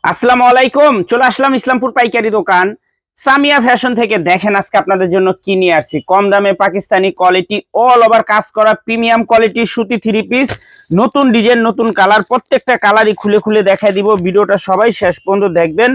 আসসালামু আলাইকুম। চলে আসলাম ইসলামপুর পাইকারি দোকান সামিয়া ফ্যাশন থেকে। দেখেন আজকে আপনাদের জন্য কি নিয়ে আসছি। কম দামে পাকিস্তানি কোয়ালিটি অল ওভার কাজ করা প্রিমিয়াম কোয়ালিটির সুতি থ্রি পিস, নতুন ডিজাইন, নতুন কালার, প্রত্যেকটা কালারই খুলে খুলে দেখাই দিব। ভিডিওটা সবাই শেষ পর্যন্ত দেখবেন,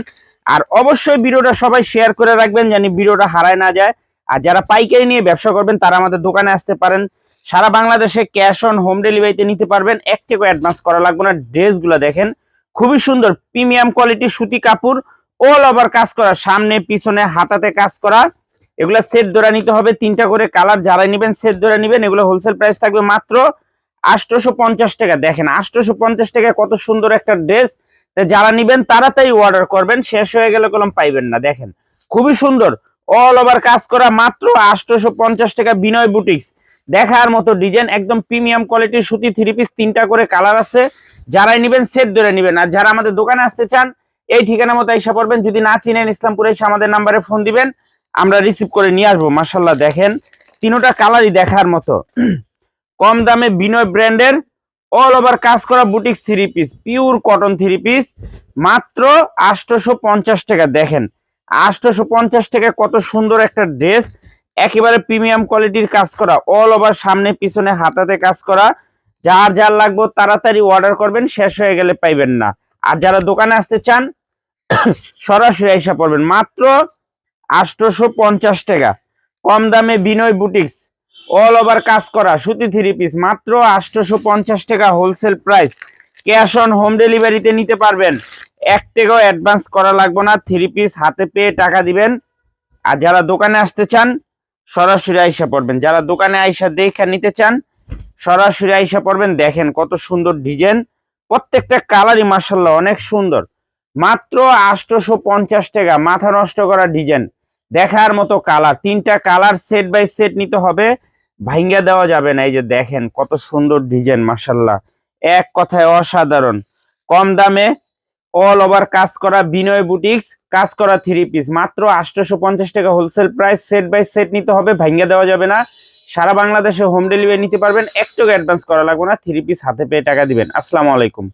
আর অবশ্যই ভিডিওটা সবাই শেয়ার করে রাখবেন জানি ভিডিওটা হারায় না যায়। আর যারা পাইকারি নিয়ে ব্যবসা করবেন তারা আমাদের দোকানে আসতে পারেন। সারা বাংলাদেশে ক্যাশ অন হোম ডেলিভারিতে নিতে পারবেন, এক টাকা অ্যাডভান্স করা লাগবে না। ড্রেসগুলো দেখেন খুবই সুন্দর, প্রিমিয়াম কোয়ালিটির সুতি কাপড়, অল ওভার কাজ করা, সামনে পিছনে হাতাতে কাজ করা। এগুলা সেট ধরে নিতে হবে, 3টা করে কালার। যারা নেবেন সেট ধরে নেবেন। এগুলো হোলসেল প্রাইস থাকবে মাত্র 850 টাকা। দেখেন 850 টাকা কত সুন্দর একটা ড্রেস। যারা নেবেন তাড়াতাড়ি অর্ডার করবেন, শেষ হয়ে গেলে কলম পাইবেন না। দেখেন খুবই সুন্দর, অল ওভার কাজ করা, মাত্র 850 টাকা। বিনয় বুটিক্স, দেখার মতো ডিজাইন, একদম প্রিমিয়াম কোয়ালিটির সুতি থ্রি পিস, 3টা করে কালার আছে। যারাই নেবেন সেট ধরে নেবেন। আর যারা আমাদের দোকানে আসতে চান এই ঠিকানা মতো এসে পড়বেন। যদি না চিনেন ইসলামপুরে এসে আমাদের নাম্বারে ফোন দিবেন, আমরা রিসিভ করে নিয়ে আসবো। মাশাআল্লাহ দেখেন তিনটা কালারই দেখার মতো। কম দামে বিনয় ব্র্যান্ডের অল ওভার কাজ করা boutiques three piece, pure cotton three piece, মাত্র 850 টাকা। দেখেন 850 টাকা কত সুন্দর একটা ড্রেস, একেবারে প্রিমিয়াম কোয়ালিটির কাজ করা, অল ওভার সামনে পিছনে হাতাতে কাজ করা। যার যার লাগবে তাড়াতাড়ি অর্ডার করবেন, শেষ হয়ে গেলে পাইবেন না। আর যারা দোকানে আসতে চান সরাসরি এসে পড়বেন। মাত্র 850 টাকা। কম দামে বিনয় বুটিক্স অল ওভার কাজ করা সুতি থ্রি পিস, মাত্র 850 টাকা wholesale price. Cash on home ডেলিভারিতে নিতে পারবেন, 1 টাকাও অ্যাডভান্স করা লাগবে না। থ্রি পিস হাতে পেয়ে টাকা দিবেন। আর যারা দোকানে আসতে চান সরাসরি আইসা পড়বেন। যারা দোকানে আইসা দেখে নিতে চান সরাসরি আইসা পড়বেন। দেখেন কত সুন্দর ডিজাইন, প্রত্যেকটা কালারই মাশাআল্লাহ অনেক সুন্দর। মাত্র 850 টাকা। মাথা নষ্ট করা ডিজাইন, দেখার মতো কালার, 3টা কালার সেট বাই সেট নিতে হবে, ভাঙ্গা দেওয়া যাবে না। এই যে দেখেন কত সুন্দর ডিজাইন, মাশাআল্লাহ এক কথায় অসাধারণ। কম দামে অল ওভার কাজ করা বিনয় বুটিক্স কাজ করা থ্রি পিস, মাত্র 850 টাকা wholesale price. Set by set নিতে হবে, ভাঙ্গা দেওয়া যাবে না। সারা বাংলাদেশে হোম ডেলিভারি নিতে পারবেন, 1 টাকা অ্যাডভান্স করা লাগবে না। থ্রি পিস হাতে পেয়ে টাকা দিবেন। আসসালামু আলাইকুম।